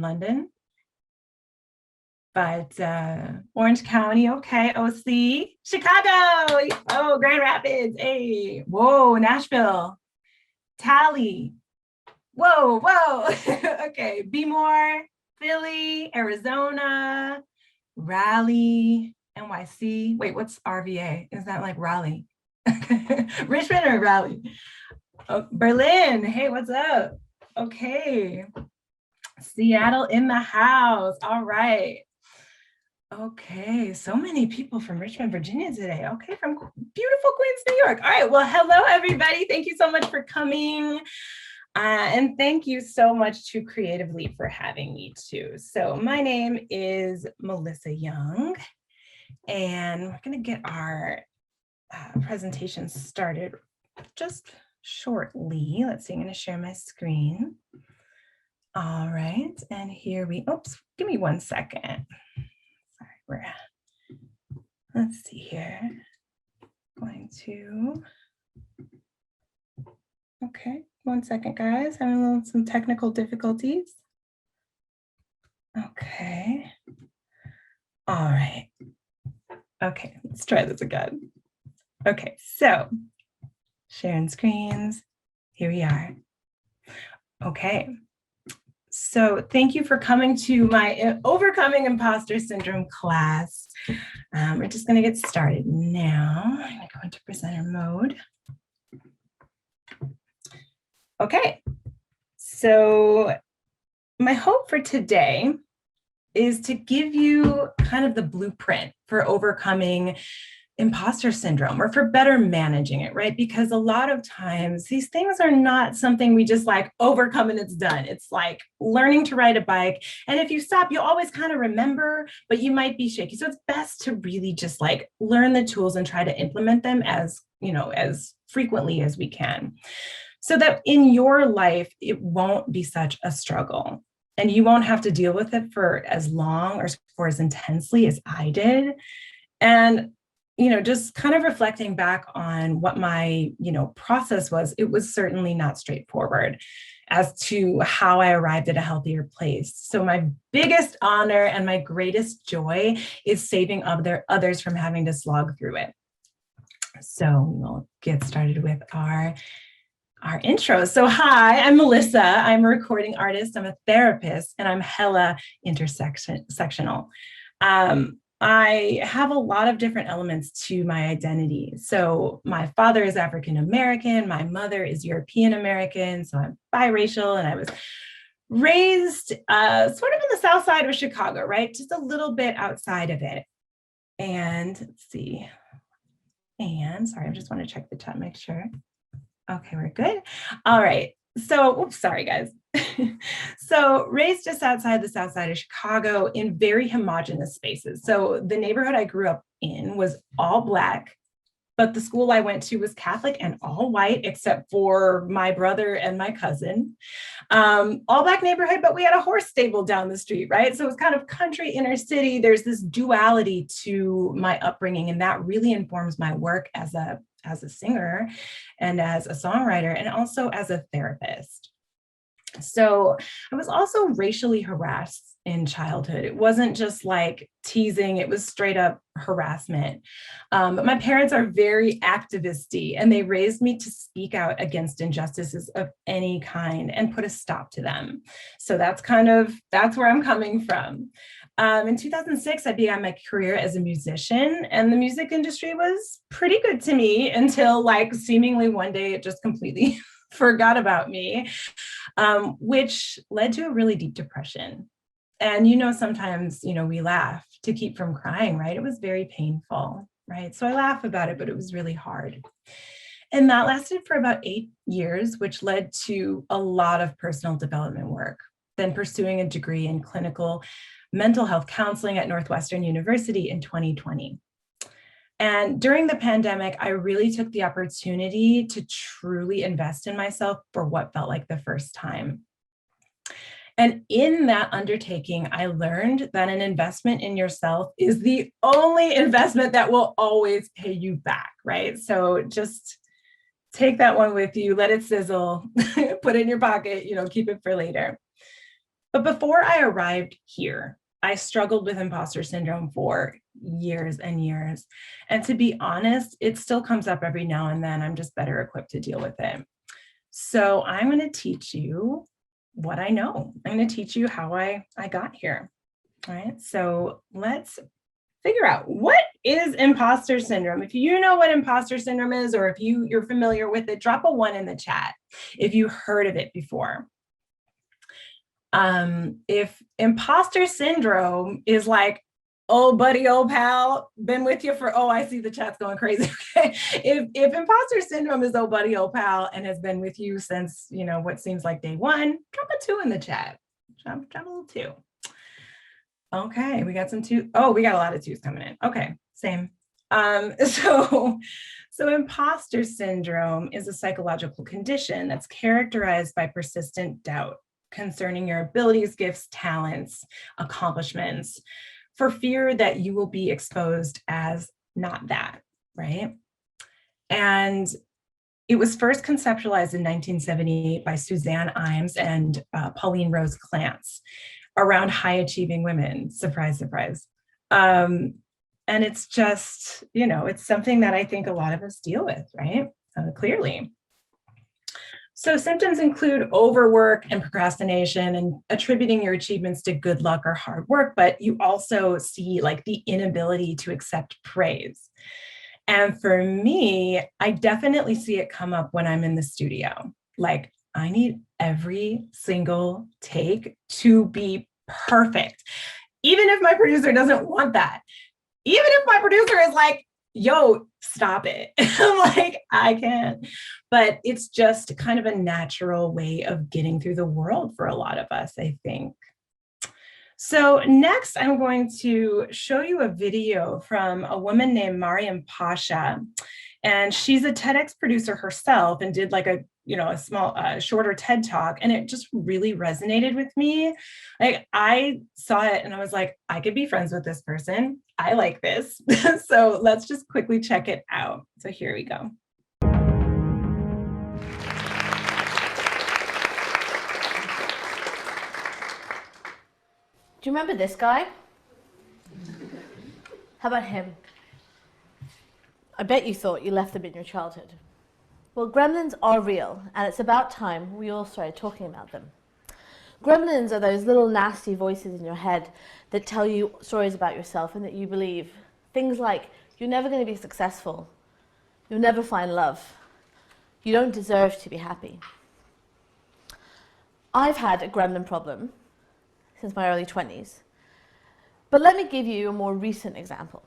in London, but Orange County, okay, OC, Chicago, oh, Grand Rapids, hey, whoa, Nashville, Tally, whoa, okay, Be More, Philly, Arizona, Raleigh, NYC. Wait, what's RVA? Is that like Raleigh? Richmond or Raleigh? Oh, Berlin. Hey, what's up? Okay. Seattle in the house. All right. Okay, so many people from Richmond, Virginia today. Okay, from beautiful Queens, New York. All right, well, hello, everybody. Thank you so much for coming. And thank you so much to Creative Leap for having me too. So my name is Melissa Young, and we're gonna get our presentation started just shortly. Let's see, I'm gonna share my screen. All right, and here we, oops, give me 1 second. Sorry, let's see here. Going to, okay, 1 second, guys. Having some technical difficulties. Okay. All right. Okay, let's try this again. Okay, so sharing screens. Here we are. Okay. So thank you for coming to my Overcoming Imposter Syndrome class. We're just going to get started now. I'm going to go into presenter mode. Okay, so my hope for today is to give you kind of the blueprint for overcoming imposter syndrome, or for better managing it, right? Because a lot of times these things are not something we just like overcome and it's done. It's like learning to ride a bike. And if you stop, you'll always kind of remember, but you might be shaky. So it's best to really just like learn the tools and try to implement them as, you know, as frequently as we can, so that in your life, it won't be such a struggle. And you won't have to deal with it for as long or for as intensely as I did. And just kind of reflecting back on what my, process was, it was certainly not straightforward as to how I arrived at a healthier place. So my biggest honor and my greatest joy is saving others from having to slog through it. So we'll get started with our intro. So hi, I'm Melissa. I'm a recording artist. I'm a therapist, and I'm hella intersectional. I have a lot of different elements to my identity. So my father is African American, my mother is European American, so I'm biracial, and I was raised sort of on the south side of Chicago, right? Just a little bit outside of it. And let's see. And sorry, I just want to check the time, make sure. Okay, we're good. All right. So, oops, sorry, guys. So raised just outside the south side of Chicago in very homogenous spaces. So the neighborhood I grew up in was all Black, but the school I went to was Catholic and all white, except for my brother and my cousin. All Black neighborhood, but we had a horse stable down the street, right? So it was kind of country, inner city. There's this duality to my upbringing, and that really informs my work as a singer and as a songwriter, and also as a therapist. So I was also racially harassed in childhood. It wasn't just like teasing, it was straight up harassment. But my parents are very activist-y, and they raised me to speak out against injustices of any kind and put a stop to them. So that's where I'm coming from. In 2006, I began my career as a musician, and the music industry was pretty good to me until like seemingly one day it just completely forgot about me, which led to a really deep depression. And, sometimes, we laugh to keep from crying, right? It was very painful, right? So I laugh about it, but it was really hard. And that lasted for about 8 years, which led to a lot of personal development work, then pursuing a degree in clinical mental health counseling at Northwestern University in 2020. And during the pandemic, I really took the opportunity to truly invest in myself for what felt like the first time. And in that undertaking, I learned that an investment in yourself is the only investment that will always pay you back, right? So just take that one with you, let it sizzle, put it in your pocket, keep it for later. But before I arrived here, I struggled with imposter syndrome for years and years. And to be honest, it still comes up every now and then. I'm just better equipped to deal with it. So I'm going to teach you what I know. I'm going to teach you how I got here. All right. So let's figure out, what is imposter syndrome? If you know what imposter syndrome is, or if you're familiar with it, drop a 1 in the chat if you heard of it before. If imposter syndrome is like, oh, buddy, old pal, been with you for, I see the chat's going crazy. Okay. If imposter syndrome is, oh, buddy, old pal, and has been with you since, what seems like day 1, drop a 2 in the chat. Drop a little 2. Okay, we got some 2. Oh, we got a lot of 2s coming in. Okay, same. So imposter syndrome is a psychological condition that's characterized by persistent doubt concerning your abilities, gifts, talents, accomplishments, for fear that you will be exposed as not that, right? And it was first conceptualized in 1978 by Suzanne Imes and Pauline Rose Clance around high-achieving women. Surprise, surprise. And it's just, it's something that I think a lot of us deal with, right? Clearly. So symptoms include overwork and procrastination and attributing your achievements to good luck or hard work, but you also see like the inability to accept praise. And for me, I definitely see it come up when I'm in the studio. Like, I need every single take to be perfect. Even if my producer doesn't want that. Even if my producer is like, yo, stop it. I'm like, I can't. But it's just kind of a natural way of getting through the world for a lot of us, I think. So next, I'm going to show you a video from a woman named Mariam Pasha. And she's a TEDx producer herself and did like a small, shorter TED talk. And it just really resonated with me. Like, I saw it and I was like, I could be friends with this person. I like this. So let's just quickly check it out. So here we go. Do you remember this guy? How about him? I bet you thought you left them in your childhood. Well, gremlins are real, and it's about time we all started talking about them. Gremlins are those little nasty voices in your head that tell you stories about yourself and that you believe. Things like, you're never going to be successful. You'll never find love. You don't deserve to be happy. I've had a gremlin problem since my early 20s. But let me give you a more recent example.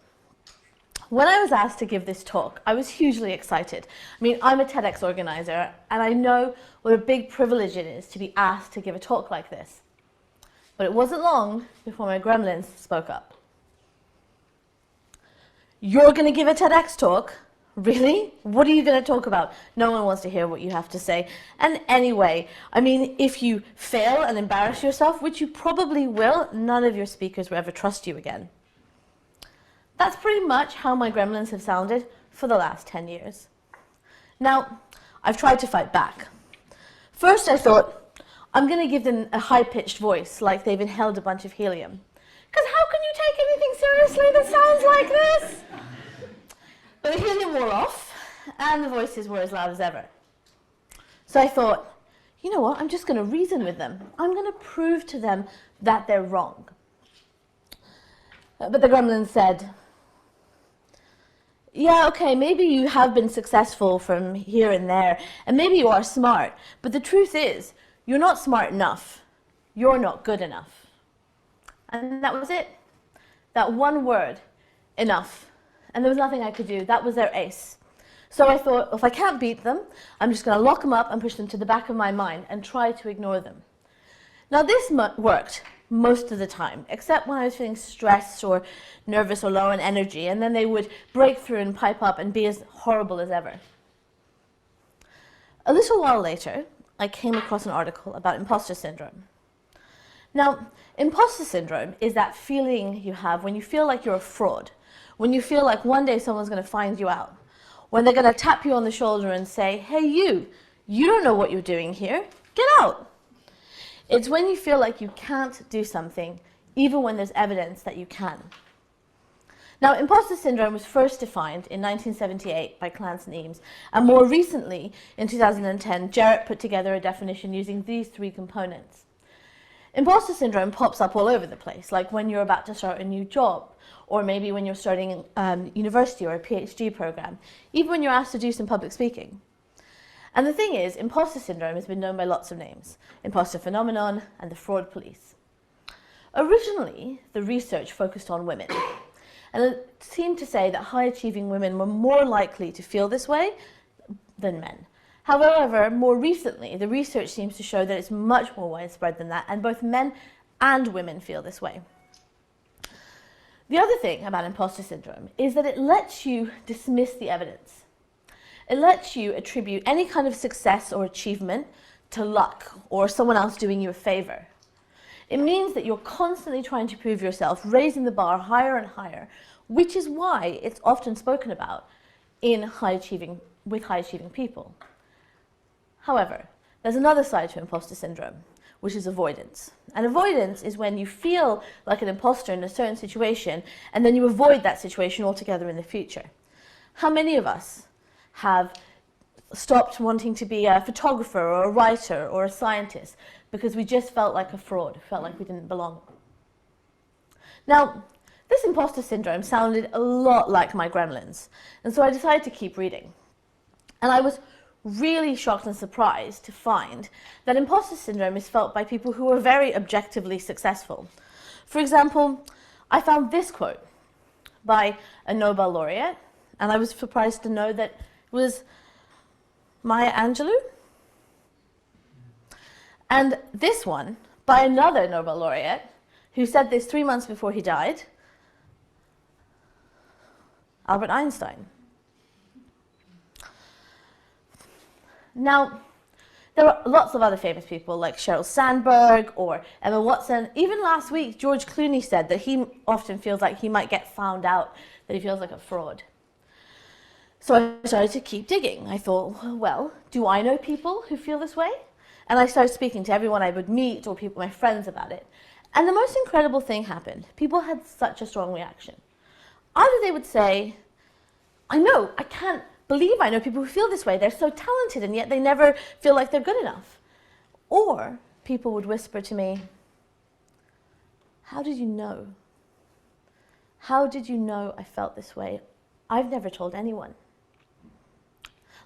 When I was asked to give this talk, I was hugely excited. I mean, I'm a TEDx organizer, and I know what a big privilege it is to be asked to give a talk like this. But it wasn't long before my gremlins spoke up. You're going to give a TEDx talk? Really? What are you going to talk about? No one wants to hear what you have to say. And anyway, I mean, if you fail and embarrass yourself, which you probably will, none of your speakers will ever trust you again. That's pretty much how my gremlins have sounded for the last 10 years. Now, I've tried to fight back. First, I thought, I'm going to give them a high-pitched voice, like they've inhaled a bunch of helium. Because how can you take anything seriously that sounds like this? But the helium wore off, and the voices were as loud as ever. So I thought, you know what, I'm just going to reason with them. I'm going to prove to them that they're wrong. But the gremlin said, yeah, okay, maybe you have been successful from here and there, and maybe you are smart, but the truth is, you're not smart enough. You're not good enough. And that was it. That one word, enough. And there was nothing I could do. That was their ace. So I thought, if I can't beat them, I'm just going to lock them up and push them to the back of my mind and try to ignore them. Now this worked most of the time, except when I was feeling stressed or nervous or low on energy, and then they would break through and pipe up and be as horrible as ever. A little while later, I came across an article about imposter syndrome. Now, imposter syndrome is that feeling you have when you feel like you're a fraud, when you feel like one day someone's going to find you out, when they're going to tap you on the shoulder and say, hey, you don't know what you're doing here, get out. It's when you feel like you can't do something, even when there's evidence that you can. Now, imposter syndrome was first defined in 1978 by Clance and Eames, and more recently, in 2010, Jarrett put together a definition using these three components. Imposter syndrome pops up all over the place, like when you're about to start a new job, or maybe when you're starting university or a PhD program, even when you're asked to do some public speaking. And the thing is, imposter syndrome has been known by lots of names: imposter phenomenon and the fraud police. Originally, the research focused on women, and it seemed to say that high-achieving women were more likely to feel this way than men. However, more recently, the research seems to show that it's much more widespread than that, and both men and women feel this way. The other thing about imposter syndrome is that it lets you dismiss the evidence. It lets you attribute any kind of success or achievement to luck or someone else doing you a favor. It means that you're constantly trying to prove yourself, raising the bar higher and higher, which is why it's often spoken about with high-achieving people. However, there's another side to imposter syndrome, which is avoidance. And avoidance is when you feel like an imposter in a certain situation, and then you avoid that situation altogether in the future. How many of us have stopped wanting to be a photographer or a writer or a scientist because we just felt like a fraud, felt like we didn't belong? Now, this imposter syndrome sounded a lot like my gremlins, and so I decided to keep reading. And I was really shocked and surprised to find that imposter syndrome is felt by people who are very objectively successful. For example, I found this quote by a Nobel laureate, and I was surprised to know that it was Maya Angelou. And this one by another Nobel laureate who said this 3 months before he died, Albert Einstein. Now, there are lots of other famous people like Sheryl Sandberg or Emma Watson. Even last week, George Clooney said that he often feels like he might get found out, that he feels like a fraud. So I started to keep digging. I thought, well, do I know people who feel this way? And I started speaking to everyone I would meet or people, my friends, about it. And the most incredible thing happened. People had such a strong reaction. Either they would say, I can't believe I know people who feel this way. They're so talented and yet they never feel like they're good enough. Or people would whisper to me, how did you know? How did you know I felt this way? I've never told anyone.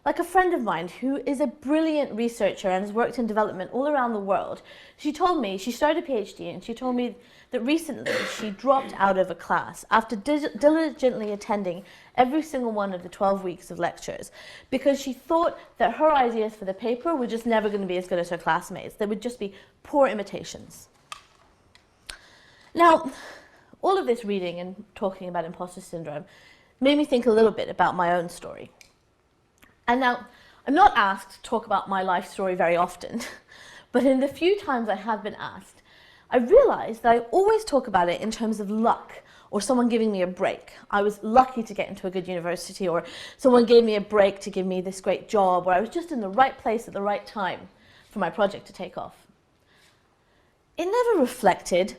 Like a friend of mine who is a brilliant researcher and has worked in development all around the world, she told me, she started a PhD, and she told me that recently she dropped out of a class after diligently attending every single one of the 12 weeks of lectures because she thought that her ideas for the paper were just never going to be as good as her classmates. They would just be poor imitations. Now, all of this reading and talking about imposter syndrome made me think a little bit about my own story. And now, I'm not asked to talk about my life story very often, but in the few times I have been asked, I realized that I always talk about it in terms of luck or someone giving me a break. I was lucky to get into a good university, or someone gave me a break to give me this great job, or I was just in the right place at the right time for my project to take off. It never reflected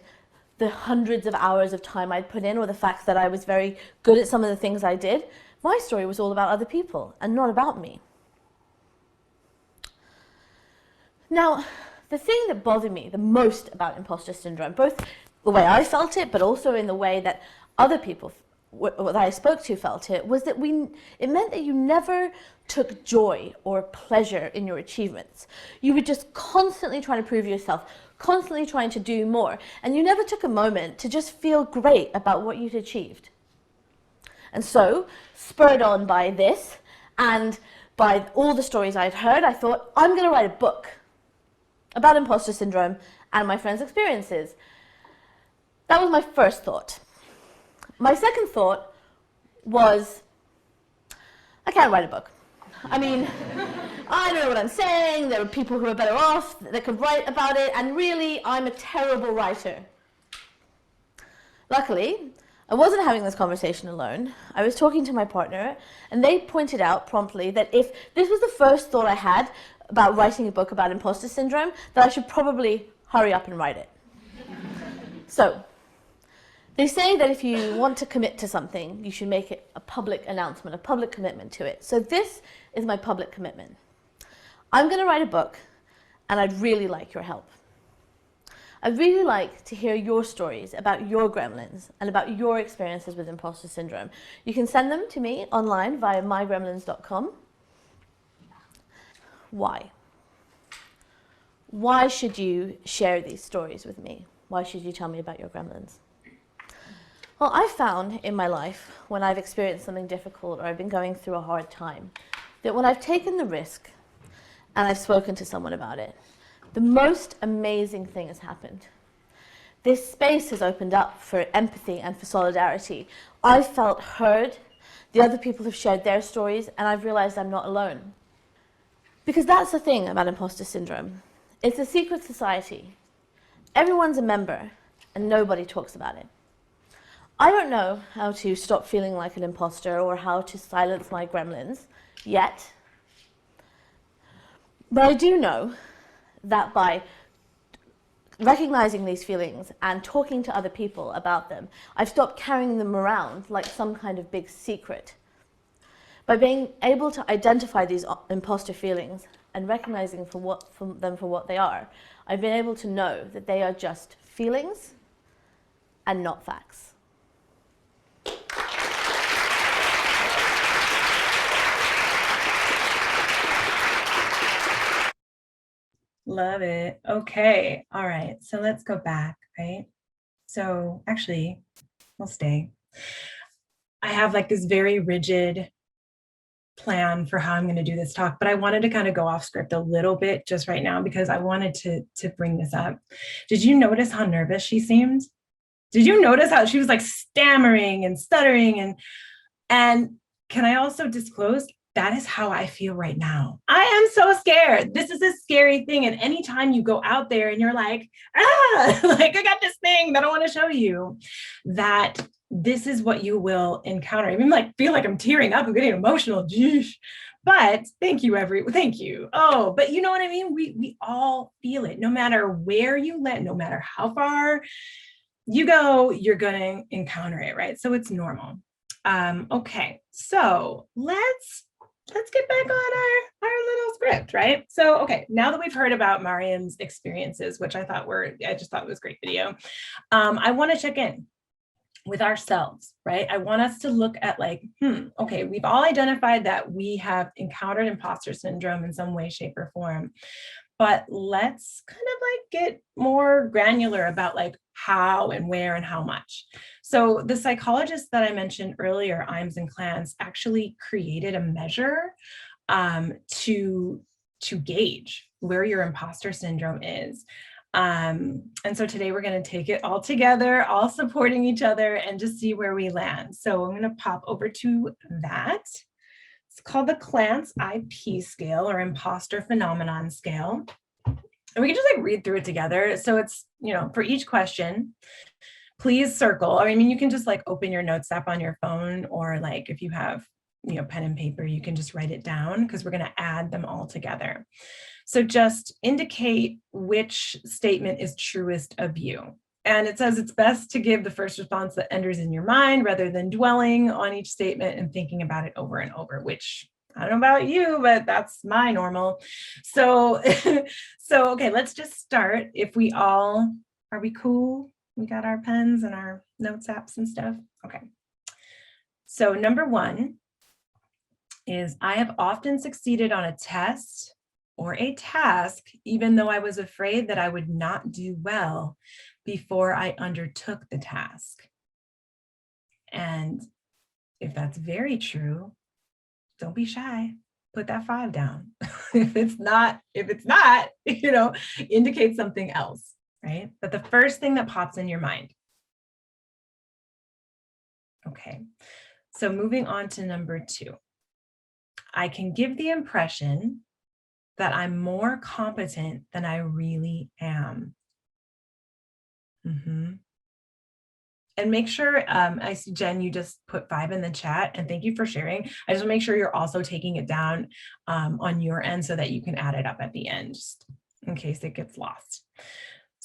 the hundreds of hours of time I'd put in or the fact that I was very good at some of the things I did. My story was all about other people and not about me. Now, the thing that bothered me the most about imposter syndrome, both the way I felt it, but also in the way that other people that I spoke to felt it, was that it meant that you never took joy or pleasure in your achievements. You were just constantly trying to prove yourself, constantly trying to do more, and you never took a moment to just feel great about what you'd achieved. And so, spurred on by this and by all the stories I'd heard, I thought, I'm going to write a book about imposter syndrome and my friends' experiences. That was my first thought. My second thought was, I can't write a book. I mean, I don't know what I'm saying. There are people who are better off that could write about it, and really, I'm a terrible writer. Luckily, I wasn't having this conversation alone. I was talking to my partner, and they pointed out promptly that if this was the first thought I had about writing a book about imposter syndrome, that I should probably hurry up and write it. So, they say that if you want to commit to something, you should make it a public announcement, a public commitment to it. So this is my public commitment. I'm going to write a book, and I'd really like your help. I'd really like to hear your stories about your gremlins and about your experiences with imposter syndrome. You can send them to me online via mygremlins.com. Why? Why should you share these stories with me? Why should you tell me about your gremlins? Well, I've found in my life, when I've experienced something difficult or I've been going through a hard time, that when I've taken the risk and I've spoken to someone about it, the most amazing thing has happened. This space has opened up for empathy and for solidarity. I've felt heard, the other people have shared their stories, and I've realized I'm not alone. Because that's the thing about imposter syndrome. It's a secret society. Everyone's a member, and nobody talks about it. I don't know how to stop feeling like an imposter or how to silence my gremlins yet. But I do know that by recognizing these feelings and talking to other people about them, I've stopped carrying them around like some kind of big secret. By being able to identify these imposter feelings and recognizing them for what they are, I've been able to know that they are just feelings and not facts. Love it. Okay. All right. So let's go back, right? So actually, we'll stay. I have like this very rigid plan for how I'm going to do this talk, but I wanted to kind of go off script a little bit just right now because I wanted to bring this up. Did you notice how nervous she seemed? Did you notice how she was like stammering and stuttering and can I also disclose that is how I feel right now. I am so scared. This is a scary thing. And anytime you go out there and you're like, like I got this thing that I want to show you, that this is what you will encounter. I even like feel like I'm tearing up. I'm getting emotional. Geesh. But thank you, thank you. Oh, but you know what I mean? We all feel it. No matter where you land, no matter how far you go, you're going to encounter it, right? So it's normal. Okay, so let's get back on our little script, right? So, okay, now that we've heard about Mariam's experiences, which I just thought was great video, I want to check in with ourselves, right? I want us to look at like, okay, we've all identified that we have encountered imposter syndrome in some way, shape, or form. But let's kind of like get more granular about like how and where and how much. So the psychologist that I mentioned earlier, Imes and Clance, actually created a measure to gauge where your imposter syndrome is. And so today we're going to take it all together, all supporting each other and just see where we land. So I'm going to pop over to that. It's called the Clance IP scale or imposter phenomenon scale. And we can just like read through it together. So it's, for each question, please circle. I mean, you can just like open your notes app on your phone, or like if you have, pen and paper, you can just write it down because we're going to add them all together. So just indicate which statement is truest of you. And it says it's best to give the first response that enters in your mind rather than dwelling on each statement and thinking about it over and over, which I don't know about you, but that's my normal. So, okay, let's just start. Are we cool? We got our pens and our notes apps and stuff. Okay. So number 1 is I have often succeeded on a test or a task, even though I was afraid that I would not do well before I undertook the task. And if that's very true, don't be shy. Put that 5 down. if it's not, indicate something else, right? But the first thing that pops in your mind. Okay, so moving on to number 2. I can give the impression that I'm more competent than I really am. And make sure, I see Jen, you just put 5 in the chat, and thank you for sharing. I just want to make sure you're also taking it down on your end so that you can add it up at the end, just in case it gets lost.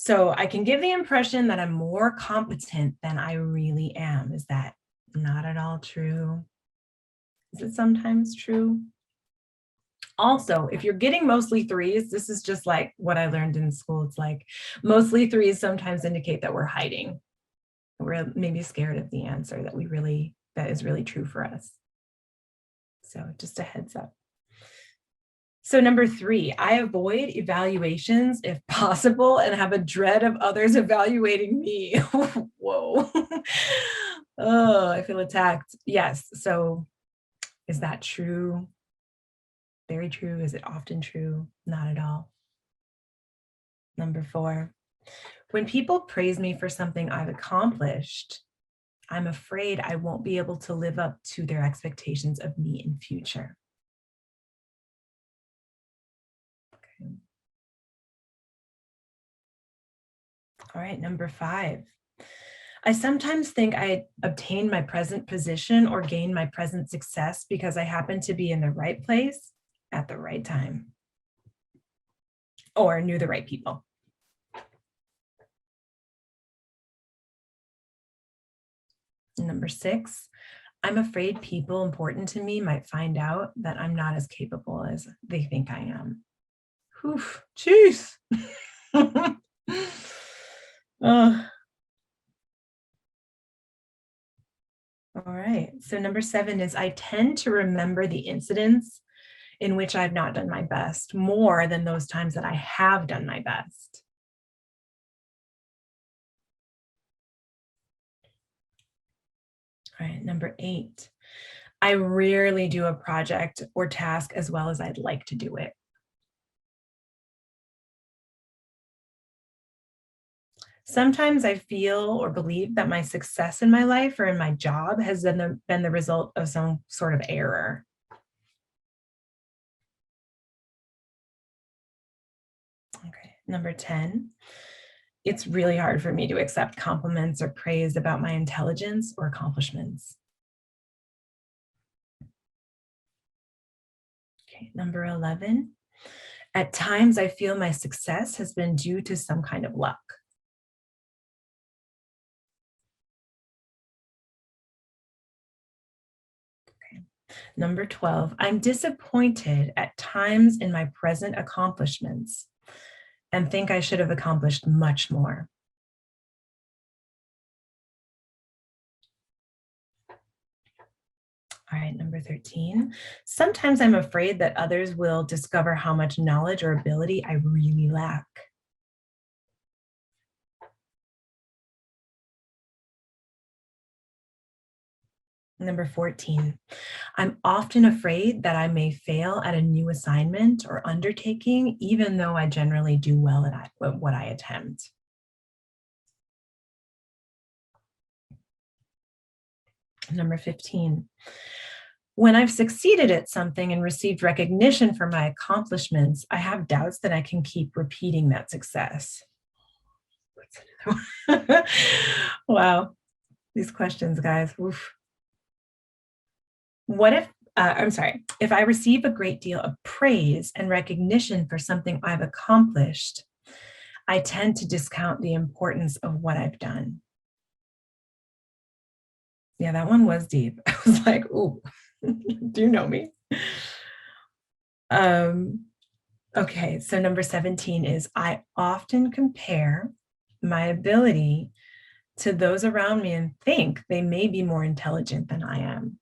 So I can give the impression that I'm more competent than I really am. Is that not at all true? Is it sometimes true? Also, if you're getting mostly threes, this is just like what I learned in school. It's like mostly threes sometimes indicate that we're hiding. We're maybe scared of the answer that is really true for us. So just a heads up. So number 3, I avoid evaluations if possible and have a dread of others evaluating me. Whoa. Oh, I feel attacked. Yes. So is that true? Very true. Is it often true? Not at all. Number 4, when people praise me for something I've accomplished, I'm afraid I won't be able to live up to their expectations of me in future. Okay. All right, number 5. I sometimes think I obtained my present position or gained my present success because I happen to be in the right place at the right time or knew the right people. Number 6, I'm afraid people important to me might find out that I'm not as capable as they think I am. Whew, jeez. Oh, all right. So number 7 is I tend to remember the incidents in which I've not done my best more than those times that I have done my best. All right. Number 8, I rarely do a project or task as well as I'd like to do it. Sometimes I feel or believe that my success in my life or in my job has been the result of some sort of error. Okay. Number 10, it's really hard for me to accept compliments or praise about my intelligence or accomplishments. Okay. Number 11, at times I feel my success has been due to some kind of luck. Okay. Number 12, I'm disappointed at times in my present accomplishments and think I should have accomplished much more. All right, number 13. Sometimes I'm afraid that others will discover how much knowledge or ability I really lack. Number 14. I'm often afraid that I may fail at a new assignment or undertaking, even though I generally do well at what I attempt. Number 15. When I've succeeded at something and received recognition for my accomplishments, I have doubts that I can keep repeating that success. Wow, these questions, guys. Oof. What if, I'm sorry, if I receive a great deal of praise and recognition for something I've accomplished, I tend to discount the importance of what I've done. Yeah, that one was deep. I was like, "Ooh, do you know me?" Um, okay, so number 17 is I often compare my ability to those around me and think they may be more intelligent than I am.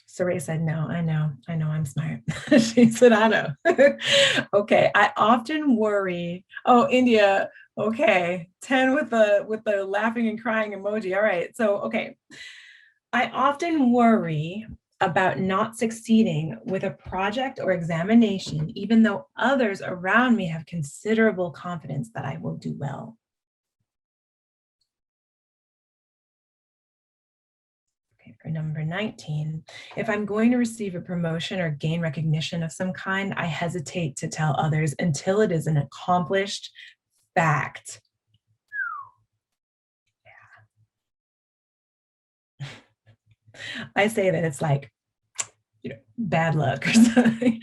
Saray said, no, I know I'm smart. She said, I know. Okay, I often worry. Oh, India. Okay, 10 with the laughing and crying emoji. All right. So, okay. I often worry about not succeeding with a project or examination, even though others around me have considerable confidence that I will do well. Okay, for number 19, if I'm going to receive a promotion or gain recognition of some kind, I hesitate to tell others until it is an accomplished fact. I say that it's like bad luck or something.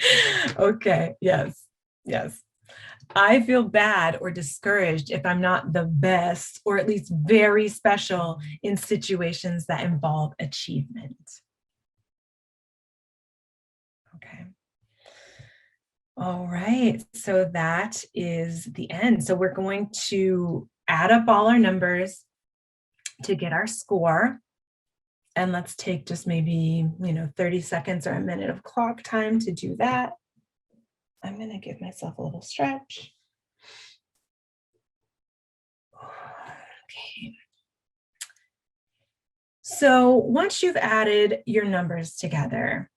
Okay, yes, yes. I feel bad or discouraged if I'm not the best or at least very special in situations that involve achievement. Okay. All right, so that is the end. So we're going to add up all our numbers to get our score. And let's take just maybe, 30 seconds or a minute of clock time to do that. I'm going to give myself a little stretch. Okay. So once you've added your numbers together,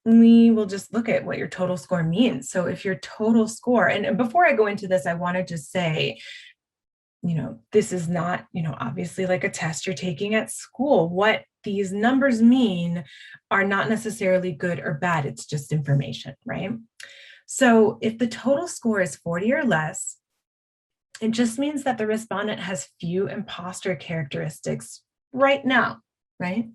we will just look at what your total score means. So if your total score, and before I go into this, I want to just say, this is not, obviously like a test you're taking at school. What these numbers mean are not necessarily good or bad. It's just information, right? So if the total score is 40 or less, it just means that the respondent has few imposter characteristics right now, right?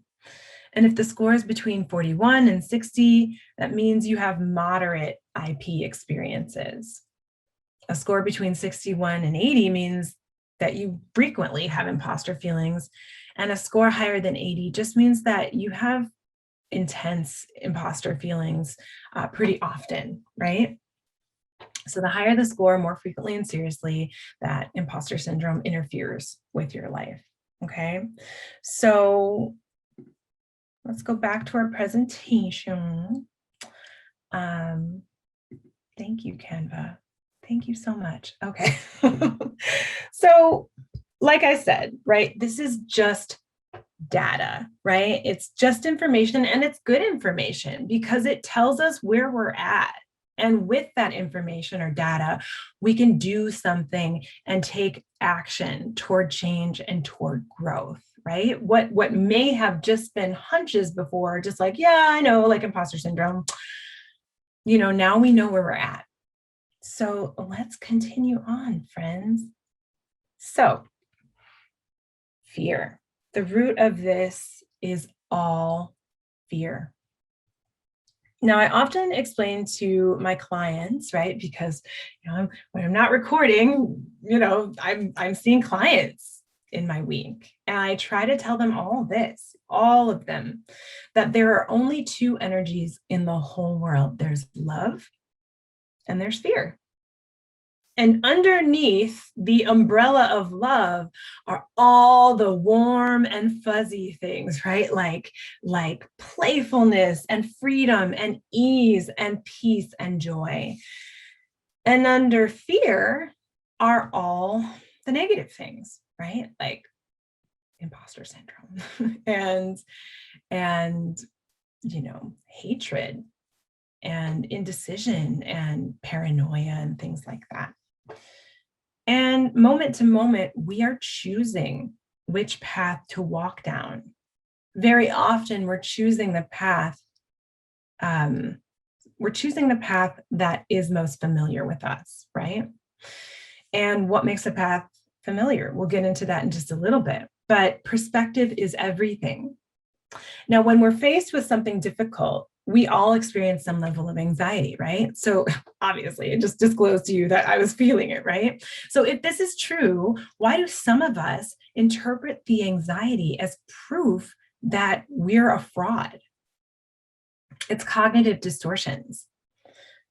And if the score is between 41 and 60, that means you have moderate IP experiences. A score between 61 and 80 means that you frequently have imposter feelings. And a score higher than 80 just means that you have intense imposter feelings pretty often, right? So the higher the score, more frequently and seriously, that imposter syndrome interferes with your life, okay? So let's go back to our presentation. Thank you, Canva. Thank you so much. Okay. So like I said, right, this is just data, right? It's just information, and it's good information because it tells us where we're at. And with that information or data, we can do something and take action toward change and toward growth, right? What may have just been hunches before, just like, yeah, I know, like imposter syndrome, now we know where we're at. So let's continue on, friends. So fear. The root of this is all fear. Now, I often explain to my clients, right? Because when I'm not recording, I'm seeing clients in my week, and I try to tell them all of them, that there are only two energies in the whole world. There's love and there's fear. And underneath the umbrella of love are all the warm and fuzzy things, right? Like playfulness and freedom and ease and peace and joy. And under fear are all the negative things, right? Like imposter syndrome and hatred and indecision and paranoia and things like that. And moment to moment, we are choosing which path to walk down. Very often, we're choosing the path. We're choosing the path that is most familiar with us, right? And what makes a path familiar? We'll get into that in just a little bit. But perspective is everything. Now, when we're faced with something difficult, we all experience some level of anxiety, right? So obviously, it just disclosed to you that I was feeling it, right? So if this is true, why do some of us interpret the anxiety as proof that we're a fraud? It's cognitive distortions.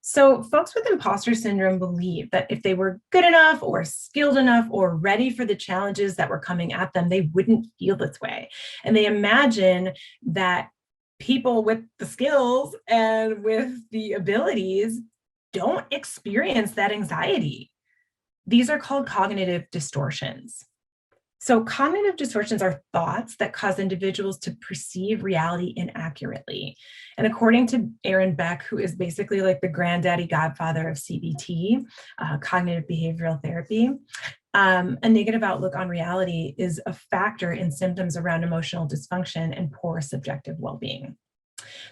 So folks with imposter syndrome believe that if they were good enough or skilled enough or ready for the challenges that were coming at them, they wouldn't feel this way. And they imagine that people with the skills and with the abilities don't experience that anxiety. These are called cognitive distortions. So cognitive distortions are thoughts that cause individuals to perceive reality inaccurately. And according to Aaron Beck, who is basically like the granddaddy godfather of CBT, cognitive behavioral therapy, a negative outlook on reality is a factor in symptoms around emotional dysfunction and poor subjective well-being.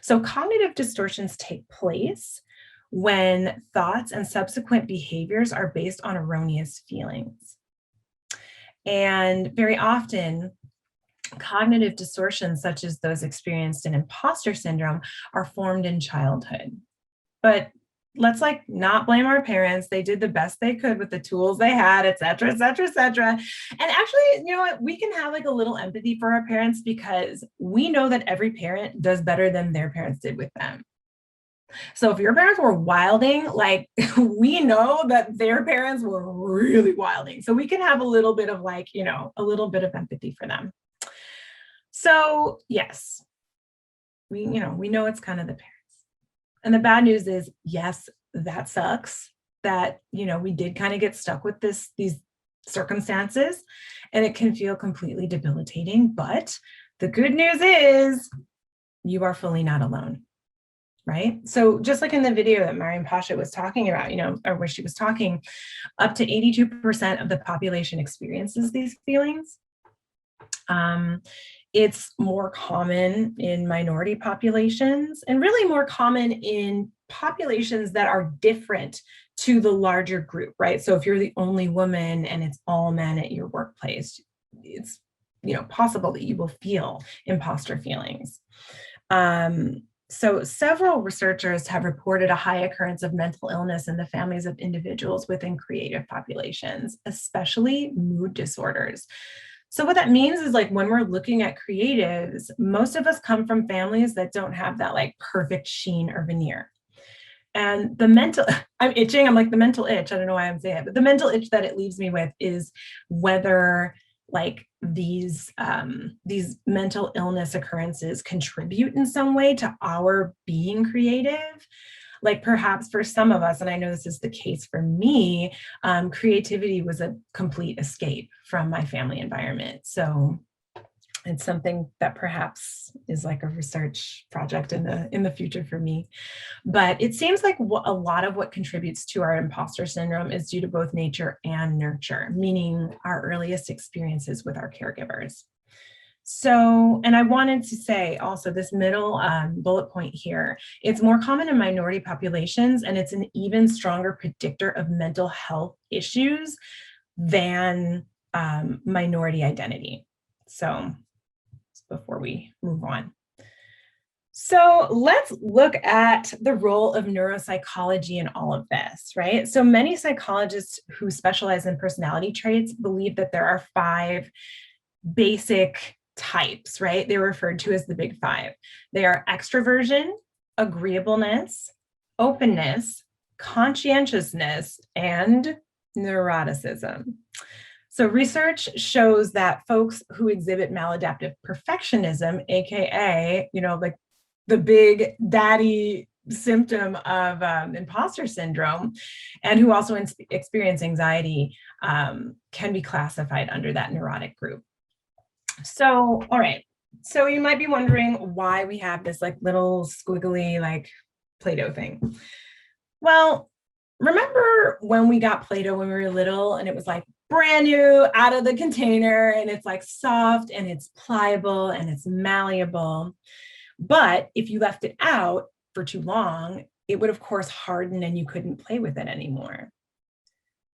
So cognitive distortions take place when thoughts and subsequent behaviors are based on erroneous feelings. And very often, Cognitive distortions, such as those experienced in imposter syndrome, are formed in childhood. But let's like not blame our parents. They did the best they could with the tools they had, et cetera, et cetera, et cetera. And actually, you know what? We can have like a little empathy for our parents because we know that every parent does better than their parents did with them. So if your parents were wilding, like we know that their parents were really wilding. So we can have a little bit of like, you know, a little bit of empathy for them. So yes, we know it's kind of the parents. And the bad news is, yes, that sucks that, we did kind of get stuck with these circumstances, and it can feel completely debilitating. But the good news is you are fully not alone, right? So just like in the video that Mariam Pasha was talking about, or where she was talking, up to 82% of the population experiences these feelings. It's more common in minority populations and really more common in populations that are different to the larger group, right? So if you're the only woman and it's all men at your workplace, it's possible that you will feel imposter feelings. So several researchers have reported a high occurrence of mental illness in the families of individuals within creative populations, especially mood disorders. So what that means is like when we're looking at creatives, most of us come from families that don't have that like perfect sheen or veneer. And the mental, I'm itching, I'm like the mental itch, I don't know why I'm saying it, but the mental itch that it leaves me with is whether like these mental illness occurrences contribute in some way to our being creative. Like perhaps for some of us, and I know this is the case for me, creativity was a complete escape from my family environment. So it's something that perhaps is like a research project in the future for me. But it seems like a lot of what contributes to our imposter syndrome is due to both nature and nurture, meaning our earliest experiences with our caregivers. So, and I wanted to say also this middle bullet point here, it's more common in minority populations, and it's an even stronger predictor of mental health issues than minority identity. So before we move on. So let's look at the role of neuropsychology in all of this, right? So many psychologists who specialize in personality traits believe that there are 5 basic types, right? They're referred to as the big 5. They are extroversion, agreeableness, openness, conscientiousness, and neuroticism. So research shows that folks who exhibit maladaptive perfectionism, AKA, like the big daddy symptom of imposter syndrome, and who also experience anxiety, can be classified under that neurotic group. So, all right. So you might be wondering why we have this like little squiggly like Play-Doh thing. Well, remember when we got Play-Doh when we were little and it was like brand new out of the container and it's like soft and it's pliable and it's malleable. But if you left it out for too long, it would of course harden and you couldn't play with it anymore.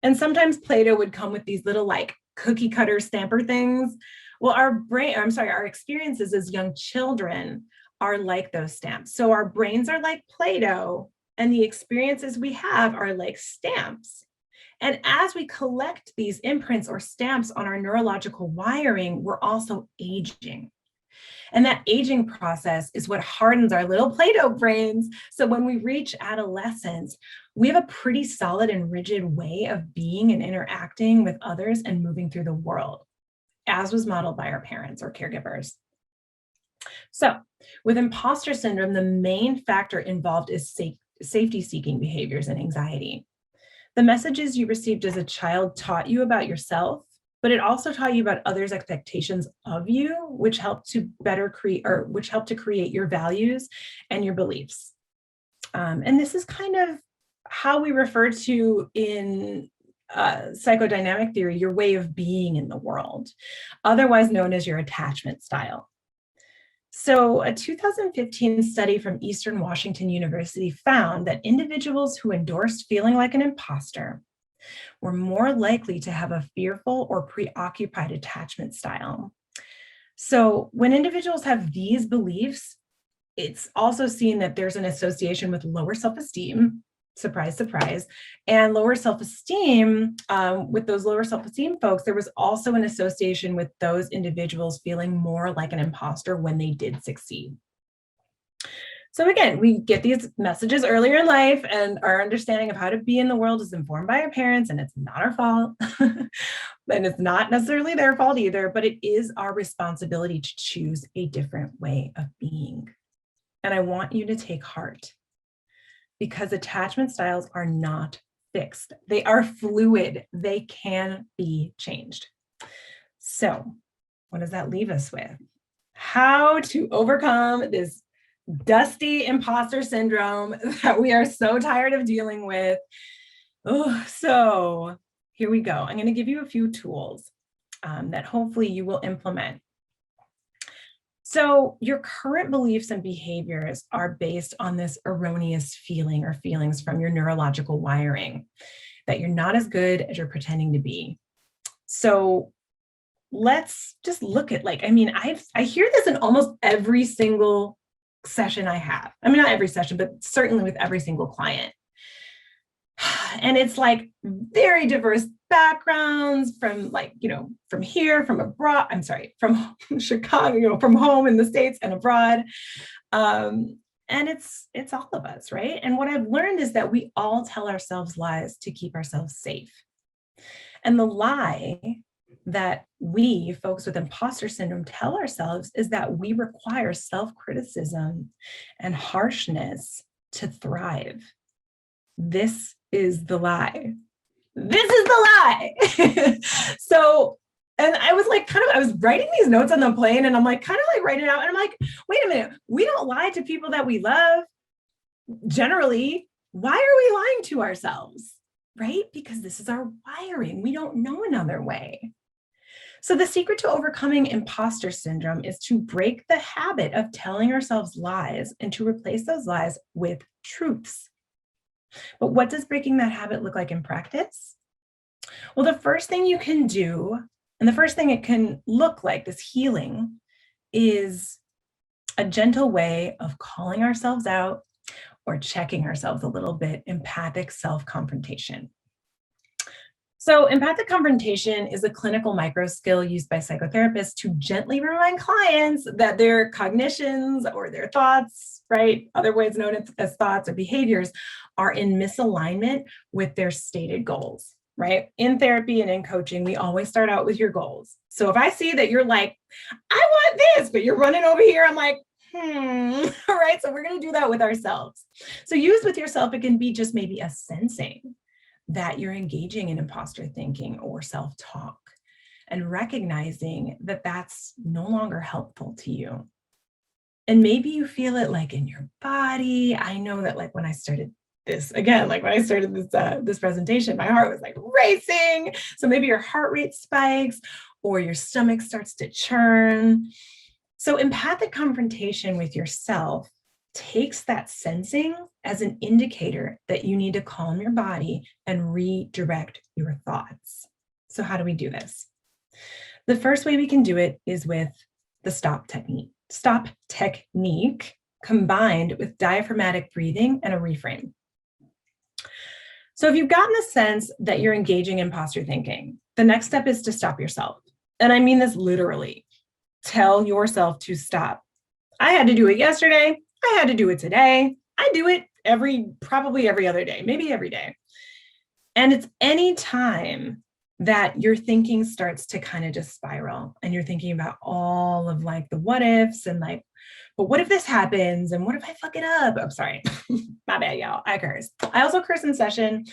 And sometimes Play-Doh would come with these little like cookie cutter stamper things. Well, our experiences as young children are like those stamps. So our brains are like Play-Doh and the experiences we have are like stamps. And as we collect these imprints or stamps on our neurological wiring, we're also aging. And that aging process is what hardens our little Play-Doh brains. So when we reach adolescence, we have a pretty solid and rigid way of being and interacting with others and moving through the world, as was modeled by our parents or caregivers. So with imposter syndrome, the main factor involved is safety-seeking behaviors and anxiety. The messages you received as a child taught you about yourself, but it also taught you about others' expectations of you, which helped to create your values and your beliefs. And this is kind of how we refer to in psychodynamic theory, your way of being in the world, otherwise known as your attachment style. So a 2015 study from Eastern Washington University found that individuals who endorsed feeling like an imposter were more likely to have a fearful or preoccupied attachment style. So when individuals have these beliefs, it's also seen that there's an association with lower self-esteem, surprise, surprise, and lower self-esteem. With those lower self-esteem folks, there was also an association with those individuals feeling more like an imposter when they did succeed. So again, we get these messages earlier in life, and our understanding of how to be in the world is informed by our parents, and it's not our fault. And it's not necessarily their fault either, but it is our responsibility to choose a different way of being. And I want you to take heart, because attachment styles are not fixed. They are fluid. They can be changed. So what does that leave us with? How to overcome this dusty imposter syndrome that we are so tired of dealing with. Oh, so here we go. I'm going to give you a few tools that hopefully you will implement. So your current beliefs and behaviors are based on this erroneous feeling or feelings from your neurological wiring that you're not as good as you're pretending to be. So let's just look at, like, I hear this in almost every single session I have. I mean, not every session, but certainly with every single client. And it's like very diverse backgrounds from, like, from here, from abroad, from Chicago, from home in the States and abroad. And it's all of us, right? And what I've learned is that we all tell ourselves lies to keep ourselves safe. And the lie that we, folks with imposter syndrome, tell ourselves is that we require self-criticism and harshness to thrive. This is the lie. This is the lie. So, and I was like, I was writing these notes on the plane, and I'm like, kind of like writing it out. And I'm like, wait a minute, we don't lie to people that we love. Generally, why are we lying to ourselves? Right? Because this is our wiring. We don't know another way. So the secret to overcoming imposter syndrome is to break the habit of telling ourselves lies and to replace those lies with truths. But what does breaking that habit look like in practice? Well, the first thing you can do, and the first thing it can look like, this healing, is a gentle way of calling ourselves out or checking ourselves a little bit, empathic self-confrontation. So empathic confrontation is a clinical micro skill used by psychotherapists to gently remind clients that their cognitions or their thoughts, right, otherwise known as thoughts or behaviors, are in misalignment with their stated goals, right? In therapy and in coaching, we always start out with your goals. So if I see that you're like, I want this, but you're running over here, I'm like, all right, so we're going to do that with ourselves. So used with yourself, it can be just maybe a sensing that you're engaging in imposter thinking or self-talk, and recognizing that that's no longer helpful to you. And maybe you feel it like in your body. I know that, like, when I started this, again, like when I started this presentation, my heart was like racing. So maybe your heart rate spikes or your stomach starts to churn. So empathic confrontation with yourself takes that sensing as an indicator that you need to calm your body and redirect your thoughts. So how do we do this? The first way we can do it is with the stop technique. Stop technique combined with diaphragmatic breathing and a reframe. So if you've gotten the sense that you're engaging in imposter thinking, the next step is to stop yourself. And I mean this literally. Tell yourself to stop. I had to do it yesterday. I had to do it today. I do it probably every other day, maybe every day. And it's any time that your thinking starts to kind of just spiral and you're thinking about all of, like, the what ifs and, like, but what if this happens? And what if I fuck it up? I'm sorry. My bad, y'all. I curse. I also curse in session.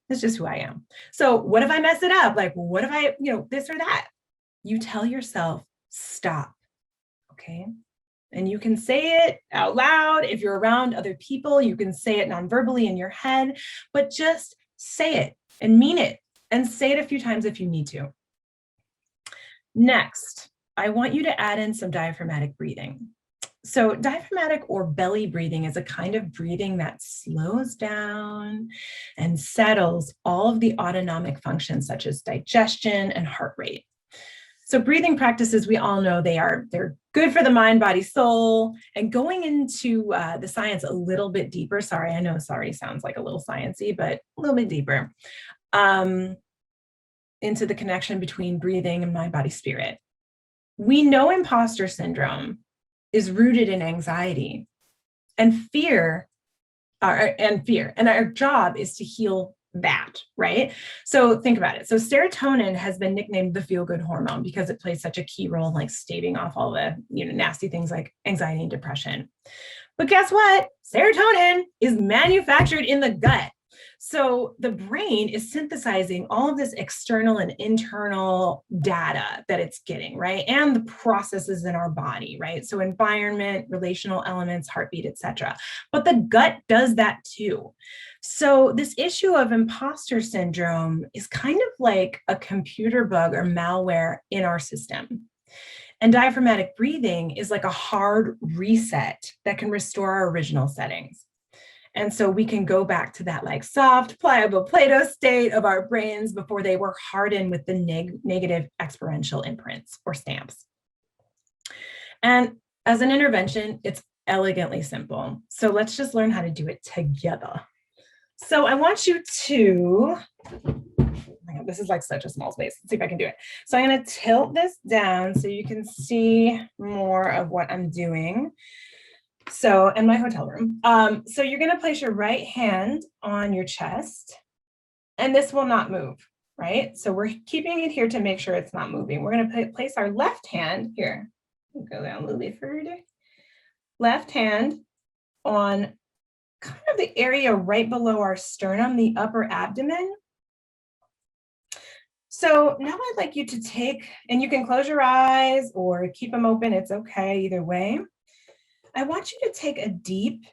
That's just who I am. So what if I mess it up? Like, what if I, this or that? You tell yourself, stop. Okay. And you can say it out loud. If you're around other people, you can say it non-verbally in your head, but just say it and mean it, and say it a few times if you need to. Next, I want you to add in some diaphragmatic breathing. So diaphragmatic or belly breathing is a kind of breathing that slows down and settles all of the autonomic functions such as digestion and heart rate. So breathing practices, we all know they're good for the mind, body, soul. And going into the science a little bit deeper, sorry, I know sorry sounds like a little sciencey, but a little bit deeper, into the connection between breathing and mind, body, spirit. We know imposter syndrome is rooted in anxiety and fear, and our job is to heal that, right? So think about it. So serotonin has been nicknamed the feel-good hormone because it plays such a key role in like staving off all the nasty things like anxiety and depression. But guess what? Serotonin is manufactured in the gut. So the brain is synthesizing all of this external and internal data that it's getting, right? And the processes in our body, right? So environment, relational elements, heartbeat, etc. But the gut does that too. So this issue of imposter syndrome is kind of like a computer bug or malware in our system. And diaphragmatic breathing is like a hard reset that can restore our original settings. And so we can go back to that like soft, pliable Play-Doh state of our brains before they were hardened with the negative experiential imprints or stamps. And as an intervention, it's elegantly simple. So let's just learn how to do it together. So I want you to, this is like such a small space. Let's see if I can do it. So I'm going to tilt this down so you can see more of what I'm doing. So in my hotel room. So you're going to place your right hand on your chest, and this will not move, right? So we're keeping it here to make sure it's not moving. We're going to place our left hand here. Go down a little bit further. Left hand on kind of the area right below our sternum, the upper abdomen. So now I'd like you to take, and you can close your eyes or keep them open. It's okay either way. I want you to take a deep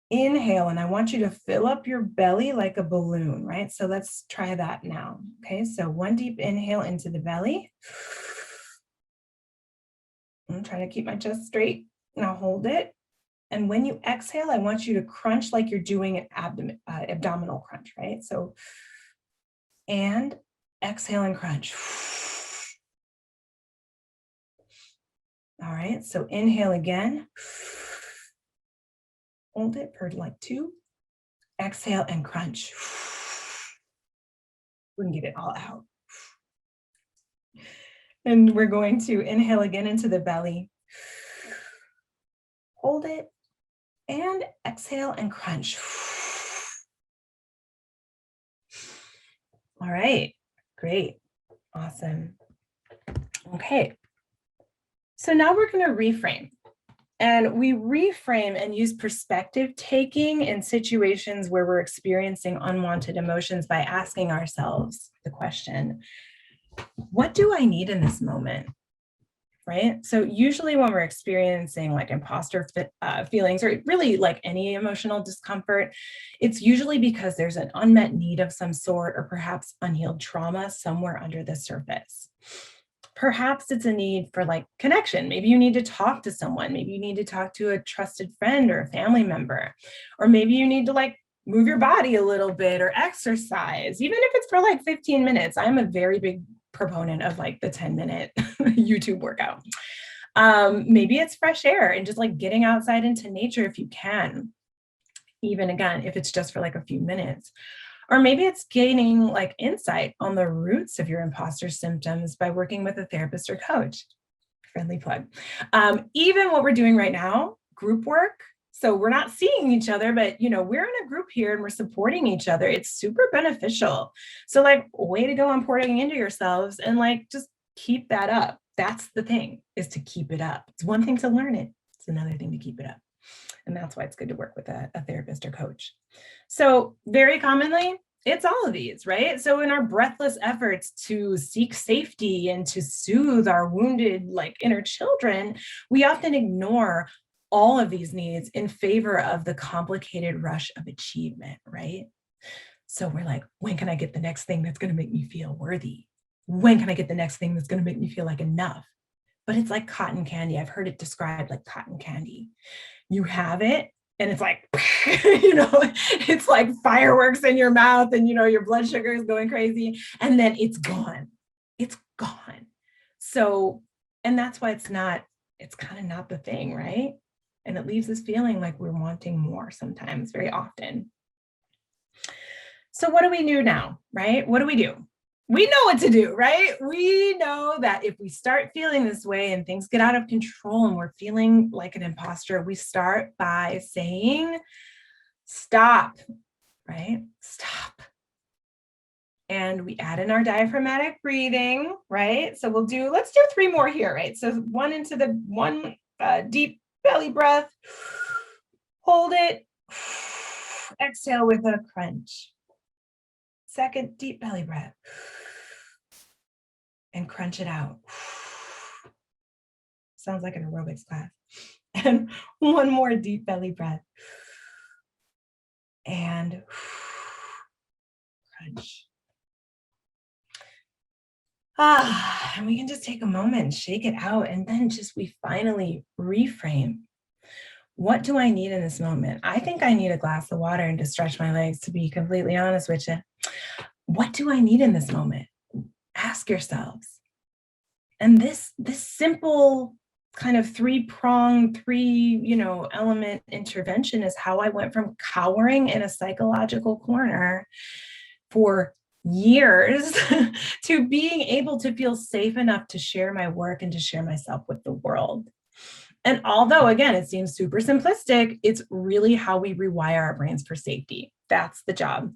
inhale, and I want you to fill up your belly like a balloon, right? So let's try that now. Okay, so one deep inhale into the belly. I'm trying to keep my chest straight. Now hold it. And when you exhale, I want you to crunch like you're doing an abdominal crunch, right? So, and exhale and crunch. All right, so inhale again. Hold it for like 2. Exhale and crunch. We can get it all out. And we're going to inhale again into the belly. Hold it and exhale and crunch. All right, great, awesome. Okay, so now we're going to reframe. And we reframe and use perspective taking in situations where we're experiencing unwanted emotions by asking ourselves the question, what do I need in this moment? Right? So usually when we're experiencing like imposter feelings or really like any emotional discomfort, it's usually because there's an unmet need of some sort or perhaps unhealed trauma somewhere under the surface. Perhaps it's a need for like connection. Maybe you need to talk to someone. Maybe you need to talk to a trusted friend or a family member. Or maybe you need to like move your body a little bit or exercise, even if it's for like 15 minutes. I'm a very big proponent of like the 10-minute YouTube workout. Maybe it's fresh air and just like getting outside into nature if you can, even again, if it's just for like a few minutes. Or maybe it's gaining like insight on the roots of your imposter symptoms by working with a therapist or coach. Friendly plug. Even what we're doing right now, group work. So we're not seeing each other, but we're in a group here and we're supporting each other. It's super beneficial. So like, way to go on pouring into yourselves and like, just keep that up. That's the thing, is to keep it up. It's one thing to learn it. It's another thing to keep it up. And that's why it's good to work with a therapist or coach. So very commonly, it's all of these, right? So in our breathless efforts to seek safety and to soothe our wounded, like inner children, we often ignore all of these needs in favor of the complicated rush of achievement, right? So we're like, when can I get the next thing that's going to make me feel worthy? When can I get the next thing that's going to make me feel like enough? But it's like cotton candy. I've heard it described like cotton candy. You have it and it's like, it's like fireworks in your mouth and, your blood sugar is going crazy and then it's gone. It's gone. So, and that's why it's kind of not the thing, right? And it leaves us feeling like we're wanting more sometimes, very often. So what do we do now, right? What do? We know what to do, right? We know that if we start feeling this way and things get out of control and we're feeling like an imposter, we start by saying, stop, right? Stop. And we add in our diaphragmatic breathing, right? So let's do 3 more here, right? So one deep belly breath, hold it, exhale with a crunch. Second deep belly breath and crunch it out. Sounds like an aerobics class. And one more deep belly breath and crunch. And we can just take a moment, shake it out, and then we finally reframe. What do I need in this moment? I think I need a glass of water and to stretch my legs, to be completely honest with you. What do I need in this moment? Ask yourselves. And this simple kind of 3-pronged, element intervention is how I went from cowering in a psychological corner for years to being able to feel safe enough to share my work and to share myself with the world. And although, again, it seems super simplistic, it's really how we rewire our brains for safety. That's the job.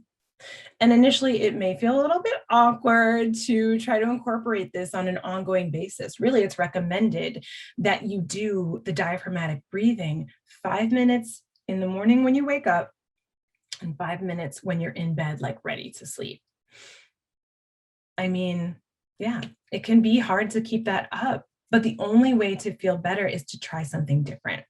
And initially, it may feel a little bit awkward to try to incorporate this on an ongoing basis. Really, it's recommended that you do the diaphragmatic breathing 5 minutes in the morning when you wake up and 5 minutes when you're in bed, like ready to sleep. I mean, yeah, it can be hard to keep that up, but the only way to feel better is to try something different.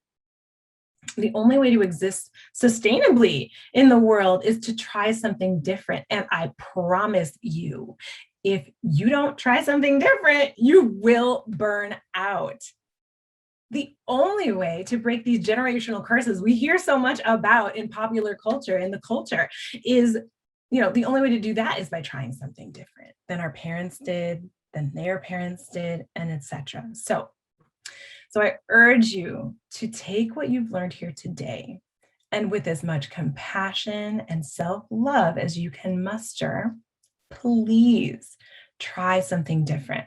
The only way to exist sustainably in the world is to try something different. And I promise you, if you don't try something different, you will burn out. The only way to break these generational curses we hear so much about in popular culture, in the culture, is, the only way to do that is by trying something different than our parents did, than their parents did, and etc. So I urge you to take what you've learned here today and with as much compassion and self-love as you can muster, please try something different.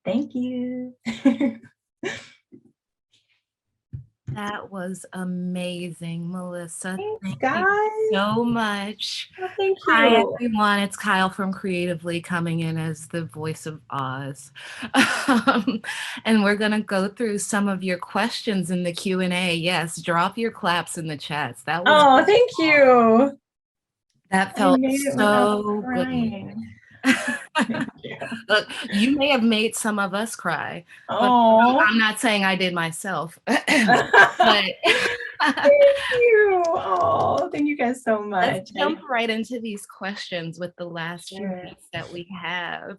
Thank you. That was amazing, Melissa. Thanks, Thank you guys. so much. Well, thank Hi, you. everyone. It's Kyle from Creatively coming in as the voice of Oz. And we're going to go through some of your questions in the Q&A. Yes, drop your claps in the chats. That was Thank you. That I felt made it without so good. crying. Thank you. Look, you may have made some of us cry, but I'm not saying I did myself. But thank you. Thank you guys so much. Let's jump right into these questions with the last few minutes that we have.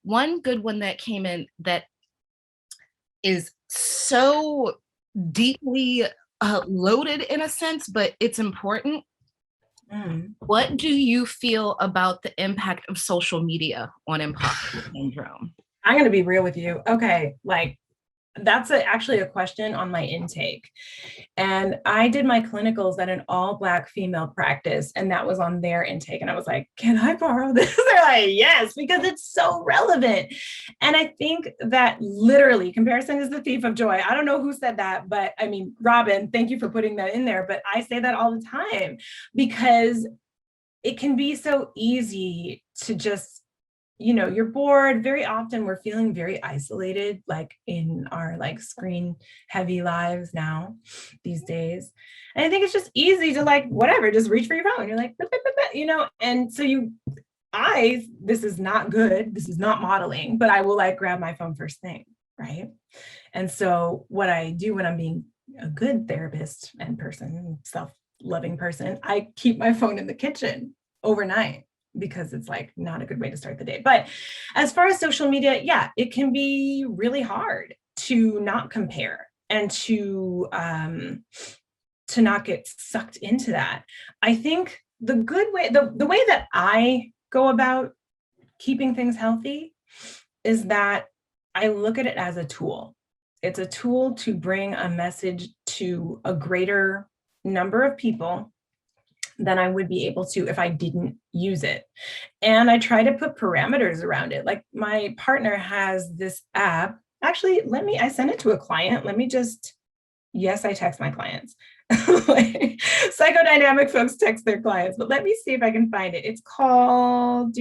One good one that came in that is so deeply loaded in a sense, but it's important. What do you feel about the impact of social media on imposter syndrome? I'm going to be real with you. Okay, that's actually a question on my intake. And I did my clinicals at an all-Black female practice, and that was on their intake. And I was like, can I borrow this? They're like, yes, because it's so relevant. And I think that literally comparison is the thief of joy. I don't know who said that, but I mean, Robin, thank you for putting that in there. But I say that all the time because it can be so easy to just, you're bored. Very often we're feeling very isolated, like in our screen heavy lives now these days. And I think it's just easy to whatever, just reach for your phone. You're like, and so this is not good. This is not modeling, but I will grab my phone first thing. Right. And so what I do when I'm being a good therapist and person, self-loving person, I keep my phone in the kitchen overnight, because it's not a good way to start the day. But as far as social media, yeah, it can be really hard to not compare and to not get sucked into that. I think the good way, the way that I go about keeping things healthy is that I look at it as a tool. It's a tool to bring a message to a greater number of people than I would be able to if I didn't use it. And I try to put parameters around it. Like my partner has this app. Actually, I sent it to a client. Yes, I text my clients. Like, psychodynamic folks text their clients, but let me see if I can find it. It's called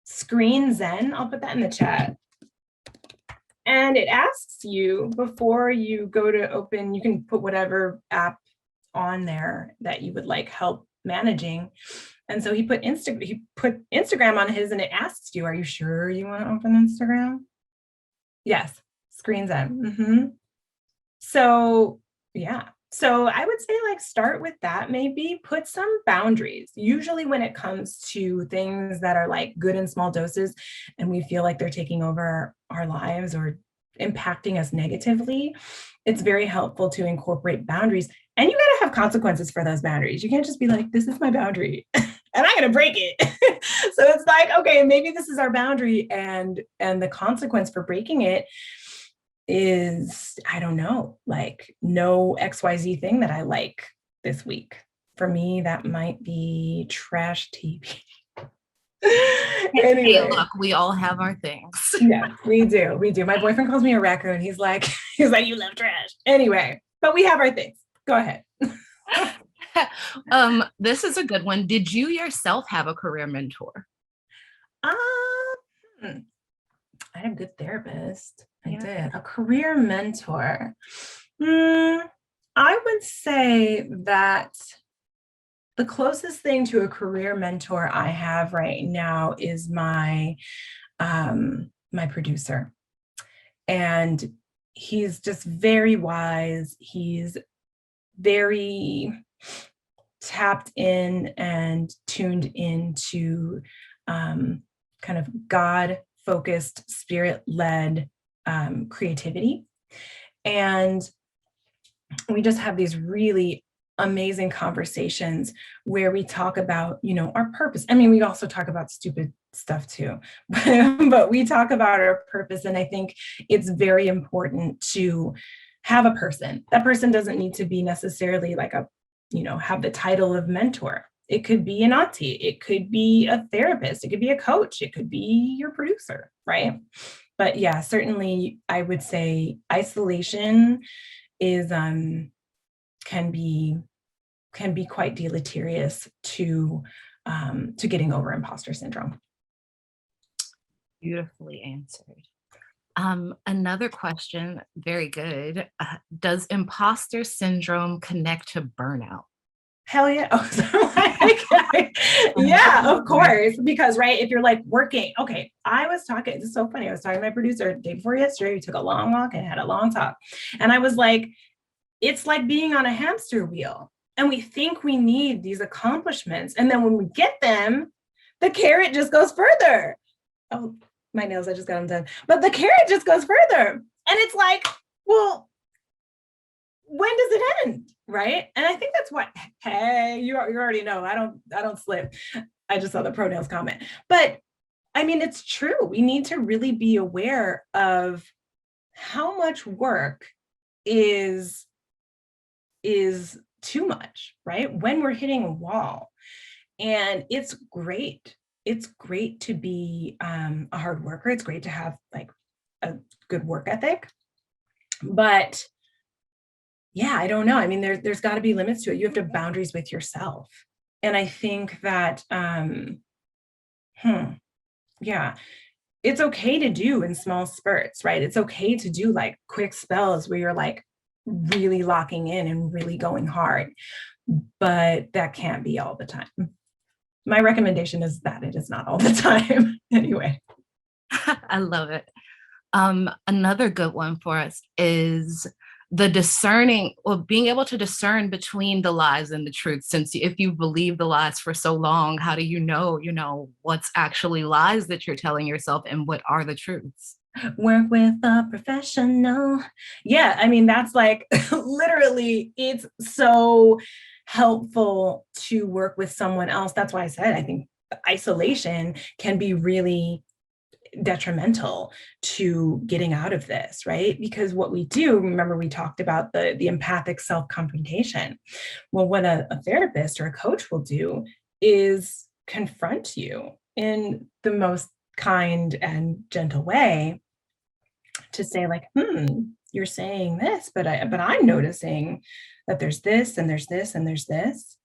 Screen Zen. I'll put that in the chat. And it asks you before you go to open, you can put whatever app on there that you would like help managing. And so he put Instagram on his, and it asks you, are you sure you want to open Instagram? Yes, Screen Zen. So yeah. So I would say like start with that, maybe put some boundaries. Usually when it comes to things that are like good in small doses and we feel like they're taking over our lives or impacting us negatively, it's very helpful to incorporate boundaries. And you got to have consequences for those boundaries. You can't just be like, this is my boundary and I'm going to break it. So it's like, okay, maybe this is our boundary, and the consequence for breaking it is, I don't know, like no XYZ thing that I like this week. For me, that might be trash TV. Anyway. Hey, look, we all have our things. Yeah, we do. We do. My boyfriend calls me a raccoon. He's like, you love trash. Anyway, but we have our things. Go ahead. This is a good one. Did you yourself have a career mentor? I had a good therapist. I did. A career mentor. I would say that the closest thing to a career mentor I have right now is my producer. And he's just very wise. He's very tapped in and tuned into kind of God-focused, spirit-led creativity. And we just have these really amazing conversations where we talk about, our purpose. I mean, we also talk about stupid stuff too, but we talk about our purpose. And I think it's very important to have a person. That person doesn't need to be necessarily like have the title of mentor. It could be an auntie, it could be a therapist, it could be a coach, it could be your producer, right? But yeah, certainly I would say isolation is can be quite deleterious to getting over imposter syndrome. Beautifully answered. Another question, very good. Does imposter syndrome connect to burnout? Hell yeah. Yeah, of course. Because, right, if you're like working, okay, this is so funny. I was talking to my producer the day before yesterday. We took a long walk and had a long talk. And I was like, it's like being on a hamster wheel. And we think we need these accomplishments. And then when we get them, the carrot just goes further. Oh, my nails, I just got them done. But the carrot just goes further. And it's like, well, when does it end? Right. And I think that's what, hey, you already know, I don't slip. I just saw the pro nails comment. But I mean, it's true. We need to really be aware of how much work is too much, right? When we're hitting a wall. And it's great. It's great to be a hard worker. It's great to have like a good work ethic. But yeah, I don't know. I mean, there's got to be limits to it. You have to have boundaries with yourself. And I think that, yeah, it's okay to do in small spurts, right? It's okay to do like quick spells where you're like really locking in and really going hard, but that can't be all the time. My recommendation is that it is not all the time. Anyway. I love it. Another good one for us is the discerning, or being able to discern between the lies and the truth. Since if you believe the lies for so long, how do you know what's actually lies that you're telling yourself and what are the truths? Work with a professional. Yeah, I mean, that's like literally, it's so helpful to work with someone else. That's why I said I think isolation can be really detrimental to getting out of this, right? Because what we do, remember we talked about the empathic self-confrontation. Well, what a therapist or a coach will do is confront you in the most kind and gentle way to say like, you're saying this, but I'm noticing that there's this and there's this and there's this.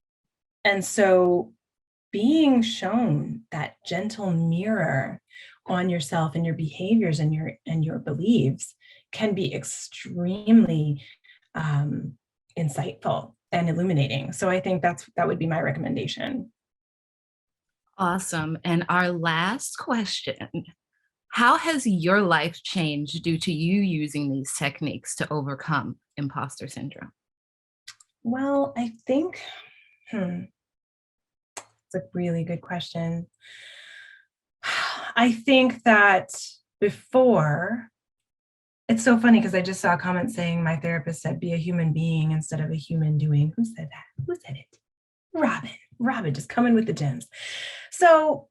And so being shown that gentle mirror on yourself and your behaviors and your beliefs can be extremely insightful and illuminating. So I think that would be my recommendation. Awesome. And our last question, how has your life changed due to you using these techniques to overcome imposter syndrome? Well, I think, it's a really good question. I think that before, it's so funny because I just saw a comment saying my therapist said, be a human being instead of a human doing. Who said that? Who said it? Robin, just coming with the gems. So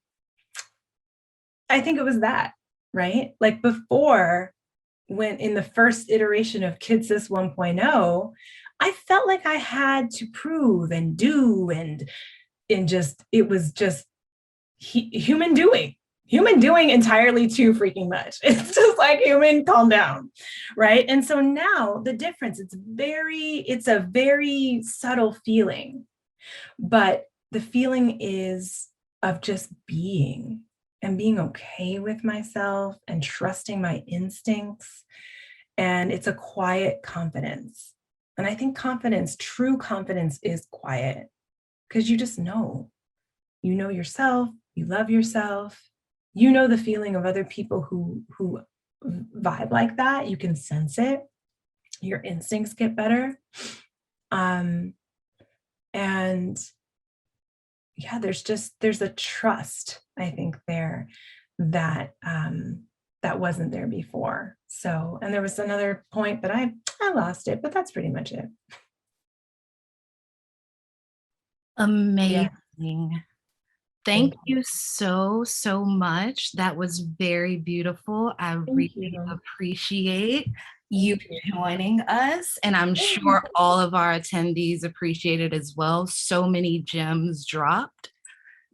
I think it was that, right? Like before, when in the first iteration of KidSys 1.0, I felt like I had to prove and do and just, it was just human doing entirely too freaking much. It's just like, human, calm down, right? And so now the difference, it's a very subtle feeling, but the feeling is of just being and being okay with myself and trusting my instincts. And it's a quiet confidence. And I think true confidence is quiet, because you just know. You know yourself, you love yourself, you know the feeling of other people who vibe like that. You can sense it. Your instincts get better. And yeah, there's a trust, I think, there that that wasn't there before. So, and there was another point, but I lost it, but that's pretty much it. Amazing. Thank you so, so much. That was very beautiful. I really appreciate you joining us, and I'm sure all of our attendees appreciate it as well. So many gems dropped.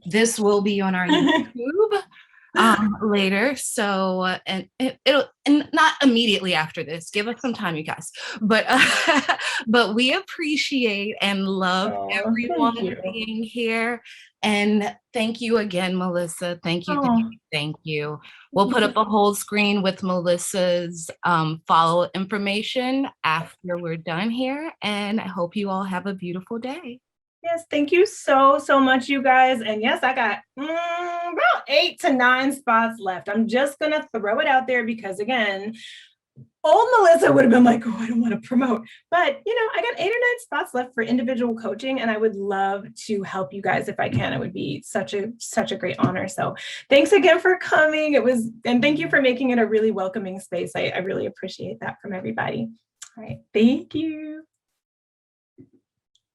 This will be on our YouTube later. So, and it'll not immediately after this. Give us some time, you guys. But but we appreciate and love everyone being here. And thank you again, Melissa. Thank you, thank you. We'll put up a whole screen with Melissa's follow information after we're done here. And I hope you all have a beautiful day. Yes, thank you so much, you guys. And yes, I got about 8 to 9 spots left. I'm just going to throw it out there because, again, old Melissa would have been like, oh, I don't want to promote. But, I got 8 or 9 spots left for individual coaching, and I would love to help you guys if I can. It would be such a great honor. So thanks again for coming. And thank you for making it a really welcoming space. I really appreciate that from everybody. All right. Thank you.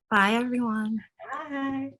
Bye, everyone. Bye.